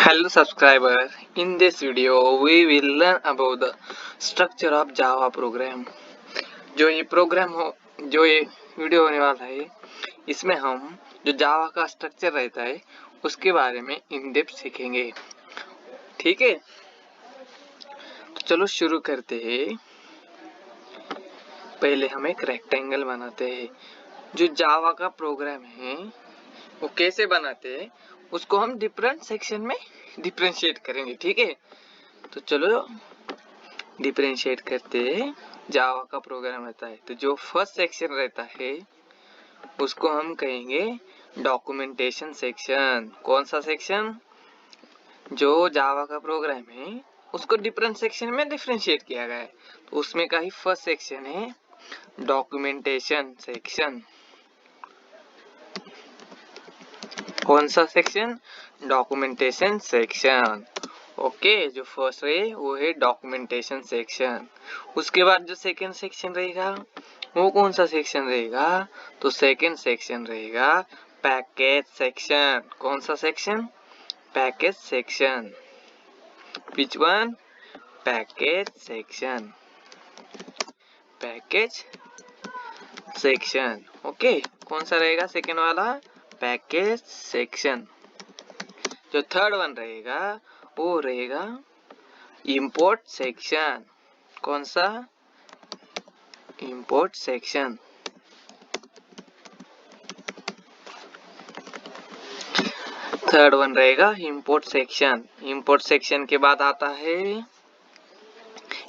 Hello subscriber, in this video we will learn about the structure of Java program। जो ये video होने वाला है इसमें हम जो जावा का स्ट्रक्चर रहता है उसके बारे में इन डेप्थ सीखेंगे। ठीक है, तो चलो शुरू करते हैं। पहले हम एक रेक्टेंगल बनाते हैं। जो जावा का प्रोग्राम है वो कैसे बनाते हैं उसको हम डिफरेंट सेक्शन में डिफरेंशिएट करेंगे। ठीक है, तो चलो डिफरेंशिएट करते हैं। जावा का प्रोग्राम रहता है तो जो फर्स्ट सेक्शन रहता है उसको हम कहेंगे डॉक्यूमेंटेशन सेक्शन। कौन सा सेक्शन? जो जावा का प्रोग्राम है उसको डिफरेंट सेक्शन में डिफरेंशिएट किया गया है तो उसमें का ही फर्स्ट सेक्शन है डॉक्यूमेंटेशन सेक्शन। कौन सा सेक्शन? Documentation section. ओके, जो फर्स्ट है वो है डॉक्यूमेंटेशन सेक्शन। उसके बाद जो सेकंड सेक्शन रहेगा वो कौन सा सेक्शन रहेगा? तो सेकंड सेक्शन रहेगा पैकेज सेक्शन। कौन सा section? Package section. Which one? Package section. Package section. Okay, कौन सा रहेगा सेकंड वाला? Package section. जो थर्ड वन रहेगा वो रहेगा इंपोर्ट सेक्शन। कौन सा? Import section. थर्ड वन रहेगा इंपोर्ट सेक्शन। इंपोर्ट सेक्शन के बाद आता है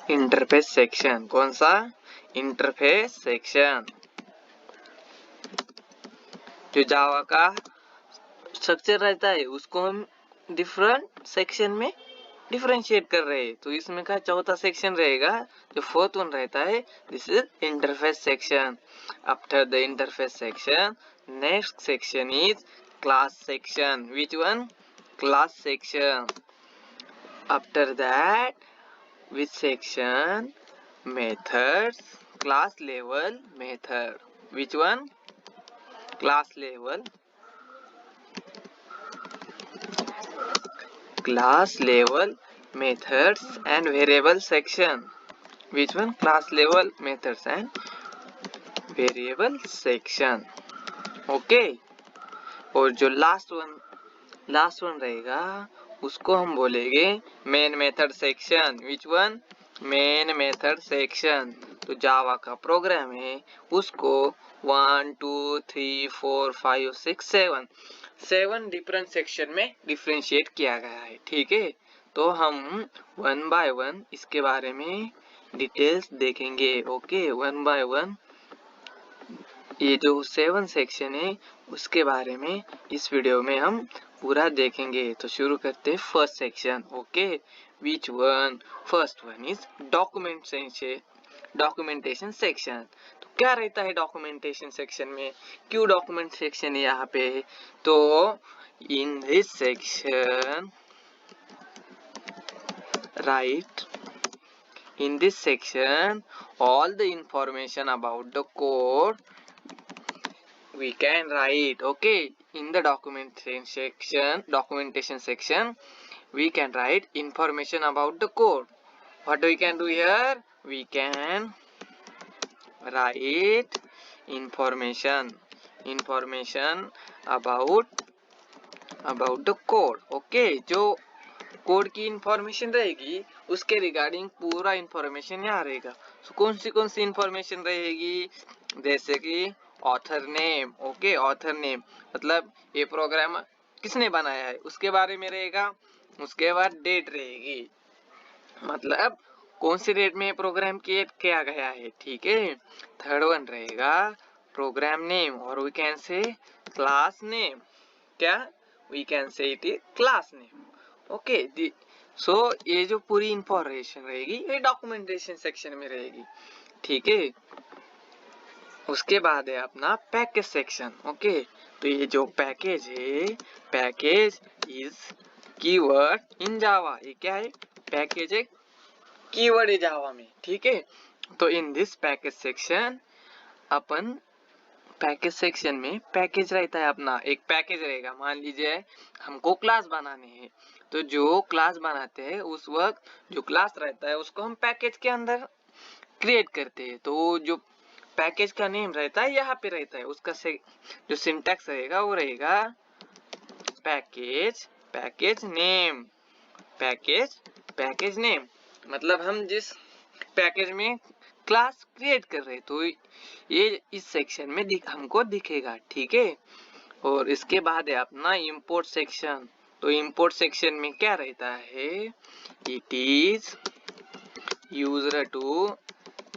इंटरफेस सेक्शन। कौन सा? Interface section. जो जावा का स्ट्रक्चर रहता है उसको हम डिफरेंट सेक्शन में डिफरेंशिएट कर रहे हैं तो इसमें का चौथा सेक्शन रहेगा जो फोर्थ वन रहता है, this is interface section. After the interface section next section is class section. Which one? Class section. After that which section? Methods, class level method. Which one? Class level methods and variable section. Which one? Class level methods and variable section. Okay, और जो last one रहेगा उसको हम बोलेंगे main method section. Which one? Main method section. तो जावा का programme है उसको 1 2 3 4 5 6 7 डिफरेंट सेक्शन में डिफरेंशिएट किया गया है। ठीक है, तो हम वन बाय वन इसके बारे में डिटेल्स देखेंगे। ओके, वन बाय वन ये जो 7 सेक्शन है उसके बारे में इस वीडियो में हम पूरा देखेंगे। तो शुरू करते हैं first section. Okay, which one? First one is documentation section. तो क्या रहता है डॉक्यूमेंटेशन सेक्शन में? क्यों डॉक्यूमेंट सेक्शन है यहाँ पे? तो in this section right, in this section all the information about the code we can write. Okay, in the documentation section we can write information about the code. What we can do here? We can write information about the code. Okay, जो code की information रहेगी उसके regarding पूरा information यहाँ रहेगा। तो कौन सी information रहेगी? जैसे कि author name. Okay, author name मतलब ये प्रोग्राम किसने बनाया है उसके बारे में रहेगा। उसके बाद डेट रहेगी, मतलब कौन सी डेट में प्रोग्राम क्रिएट किया गया है। ठीक है, थर्ड वन रहेगा प्रोग्राम नेम और we can say class name. क्या? We can say it is class name. Okay, so ये जो पूरी इंफॉर्मेशन रहेगी ये डॉक्यूमेंटेशन सेक्शन में रहेगी। ठीक है, उसके बाद है अपना पैकेज सेक्शन। ओके, तो ये जो पैकेज है, पैकेज इज कीवर्ड इन जावा। ये क्या है? पैकेज एक कीवर्ड है जावा में। ठीक है, तो in this package section upon package section में पैकेज रहता है अपना, एक पैकेज रहेगा। मान लीजिए हमको क्लास बनाने हैं, तो जो क्लास बनाते हैं उस वक्त जो क्लास रहता है उसको हम पैकेज के अंदर क्रिएट करते हैं। तो जो पैकेज का नेम रहता है यहाँ पे रहता है, उसका जो सिंटैक्स रहेगा वो रहेगा package package name, package name. मतलब हम जिस पैकेज में क्लास क्रिएट कर रहे हैं तो ये इस सेक्शन में हमको दिखेगा, ठीक है। और इसके बाद है अपना इंपोर्ट सेक्शन। तो इंपोर्ट सेक्शन में क्या रहता है, it is used to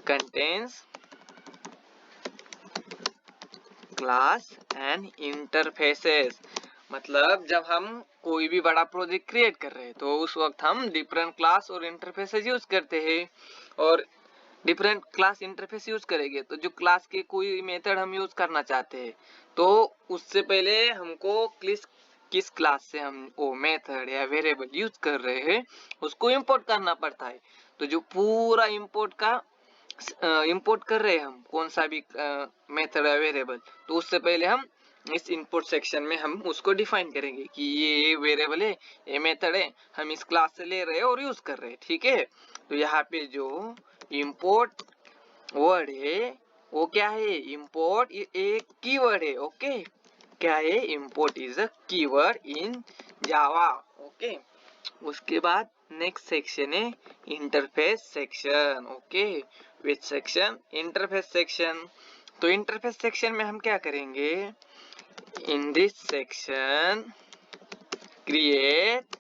contains class and interfaces. मतलब जब हम कोई भी बड़ा प्रोजेक्ट क्रिएट कर रहे हैं तो उस वक्त हम डिफरेंट क्लास और इंटरफेसेस यूज करते हैं। और डिफरेंट क्लास इंटरफेस यूज करेंगे तो जो क्लास के कोई मेथड हम यूज करना चाहते हैं तो उससे पहले हमको किस क्लास से हम वो मेथड या वेरिएबल यूज कर रहे हैं उसको इंपोर्ट करना पड़ता है। तो जो पूरा इंपोर्ट कर रहे हैं हम कौन सा भी मेथड या वेरिएबल, तो उससे पहले हम इस इंपोर्ट सेक्शन में हम उसको डिफाइन करेंगे कि ये वेरिएबल है, ये मेथड है, हम इस क्लास से ले रहे हैं और यूज कर रहे हैं, ठीक है। तो यहाँ पे जो इंपोर्ट वर्ड है वो क्या है, इंपोर्ट एक कीवर्ड है, ओके। क्या है, import is a keyword in Java, okay. उसके बाद नेक्स्ट सेक्शन है interface section, okay. Which section, interface section. तो इंटरफेस सेक्शन में हम क्या करेंगे, in this section create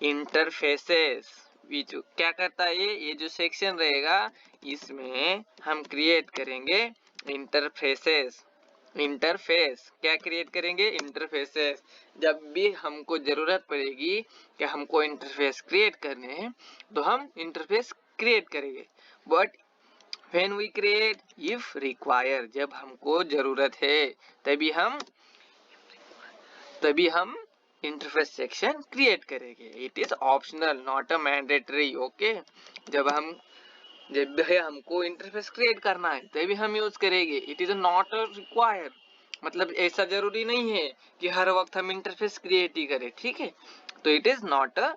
interfaces. क्या करता है ये जो सेक्शन रहेगा इसमें हम क्रिएट करेंगे इंटरफेसेस। इंटरफेस क्या क्रिएट करेंगे, इंटरफेसेस। जब भी हमको जरूरत पड़ेगी कि हमको इंटरफेस क्रिएट करने हैं तो हम इंटरफेस क्रिएट करेंगे। But when we create if require, जब हमको जरूरत है तभी हम इंटरफेस सेक्शन क्रिएट करेंगे। It is optional not a mandatory, okay. जब भी हमको इंटरफेस क्रिएट करना है तभी हम यूज करेंगे। इट इज नॉट रिक्वायर, मतलब ऐसा जरूरी नहीं है कि हर वक्त हम इंटरफेस क्रिएट ही करें, ठीक है। तो it is not a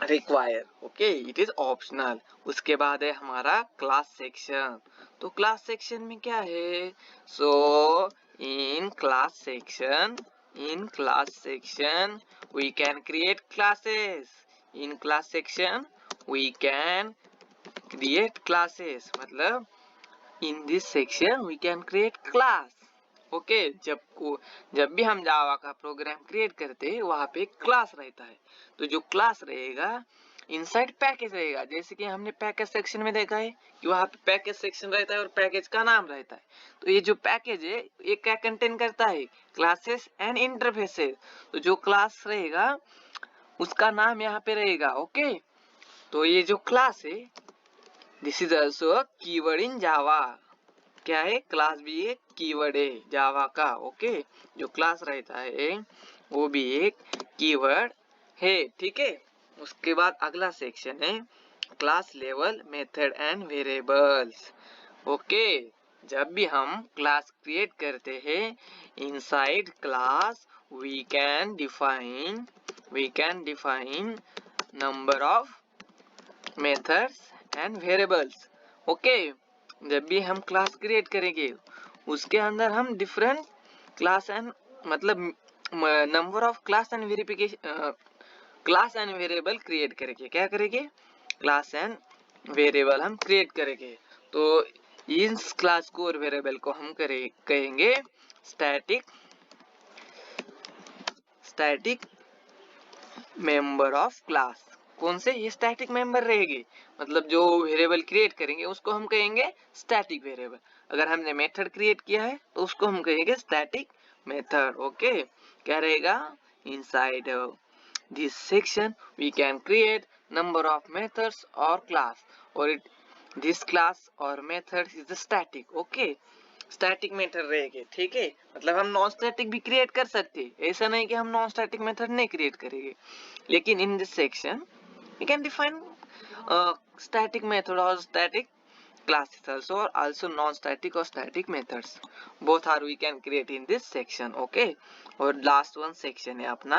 require, okay, it is optional. उसके बाद है हमारा क्लास सेक्शन। तो क्लास सेक्शन में क्या है, so in class section we can create classes. In class section we can create classes, मतलब in this section we can create class, okay. जब भी हम जावा का प्रोग्राम क्रिएट करते हैं वहां पे क्लास रहता है। तो जो क्लास रहेगा इनसाइड पैकेज रहेगा, जैसे कि हमने पैकेज सेक्शन में देखा है कि वहां पे पैकेज सेक्शन रहता है और पैकेज का नाम रहता है। तो ये जो पैकेज है ये क्या कंटेन करता है, क्लासेस एंड इंटरफेसेस। तो जो क्लास रहेगा उसका नाम यहाँ पे रहेगा, ओके। तो ये जो क्लास है this is also a keyword in Java. क्या है, क्लास भी एक कीवर्ड है जावा का, ओके। जो क्लास रहता है वो भी एक कीवर्ड है, ठीक है। उसके बाद अगला सेक्शन है class level method and variables, okay. जब भी हम क्लास क्रिएट करते हैं inside class we can define number of methods and variables, okay. जब भी हम क्लास क्रिएट करेंगे उसके अंदर हम डिफरेंट क्लास एंड मतलब number of class and variable create करेंगे। क्या करेंगे, क्लास एंड वेरिएबल हम क्रिएट करेंगे। तो इस क्लास को और वेरिएबल को हम कहेंगे स्टैटिक मेंबर ऑफ क्लास। कौन से, ये स्टैटिक मेंबर रहेगी, मतलब जो वेरिएबल क्रिएट करेंगे उसको हम कहेंगे स्टैटिक वेरिएबल। अगर हमने मेथड क्रिएट किया है तो उसको हम कहेंगे स्टैटिक मेथड, ओके। क्या रहेगा, inside this section we can create number of methods और क्लास, और दिस क्लास और method is static, okay. Static method रहेगी, ठीक है। मतलब हम नॉन स्टैटिक भी क्रिएट कर सकते हैं, ऐसा नहीं कि हम नॉन स्टैटिक मेथड नहीं क्रिएट करेंगे। लेकिन in this section we can define static method or static classes also non-static or static methods. Both are we can create in this section. Okay. और लास्ट वन सेक्शन है अपना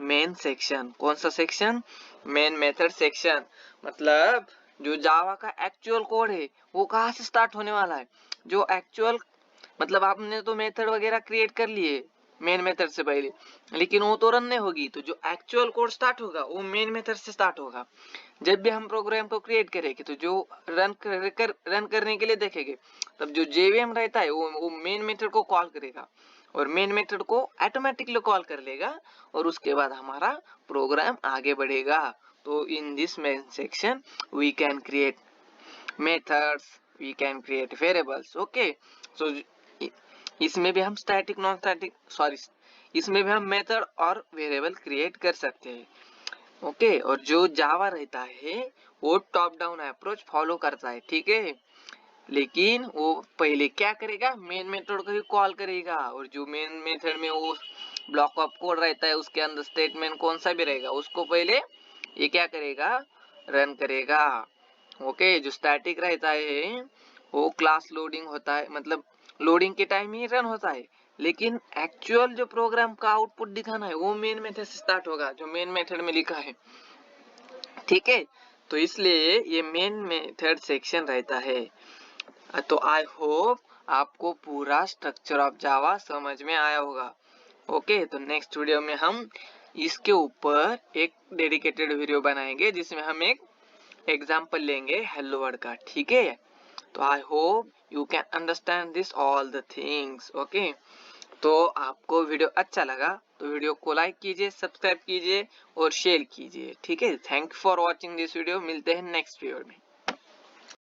main section. कौन सा section? Main method section. मतलब जो जावा का actual code है वो कहाँ से स्टार्ट होने वाला है? जो एक्चुअल मतलब आपने तो मेथड वगैरह क्रिएट कर लिए मेन मेथड से पहले, लेकिन वो तो रन नहीं होगी. तो जो एक्चुअल कोड स्टार्ट होगा वो मेन मेथड से स्टार्ट होगा. जब भी हम प्रोग्राम को क्रिएट करेंगे तो जो रन करने के लिए देखेंगे तब जो जेवीएम रहता है वो मेन मेथड को कॉल करेगा और मेन मेथड को ऑटोमेटिकली कॉल कर लेगा और उसके बाद हमारा प्रोग्राम आगे बढ़ेगा. तो in this main section we can create methods, we can create variables. Okay. So इसमें भी हम स्टैटिक नॉन स्टैटिक इसमें भी हम मेथड और वेरिएबल क्रिएट कर सकते हैं. ओके. और जो जावा रहता है वो टॉप डाउन अप्रोच फॉलो करता है. ठीक है. लेकिन वो पहले क्या करेगा? मेन मेथड को ही कॉल करेगा और जो मेन मेथड में वो ब्लॉक ऑफ कोड रहता है उसके अंदर स्टेटमेंट कौन सा भी रहेगा उसको पहले ये क्या करेगा? रन करेगा. ओके. जो स्टैटिक रहता है वो क्लास लोडिंग होता है, मतलब लोडिंग के टाइम ही रन होता है, लेकिन एक्चुअल जो प्रोग्राम का आउटपुट दिखाना है वो मेन मेथड से स्टार्ट होगा जो मेन मेथड में लिखा है. ठीक है. तो इसलिए ये मेन मेथड सेक्शन रहता है. तो आई होप आपको पूरा स्ट्रक्चर ऑफ जावा समझ में आया होगा. ओके. तो नेक्स्ट वीडियो में हम इसके ऊपर एक डेडिकेटेड वीडियो बनाएंगे जिसमें हम एक एग्जाम्पल लेंगे हेलो वर्ड का. ठीक है. तो I hope you can understand this all the things. Okay. तो आपको वीडियो अच्छा लगा तो वीडियो को लाइक कीजिए, सब्सक्राइब कीजिए और शेयर कीजिए. ठीक है. Thank you for watching this video. मिलते हैं नेक्स्ट वीडियो में.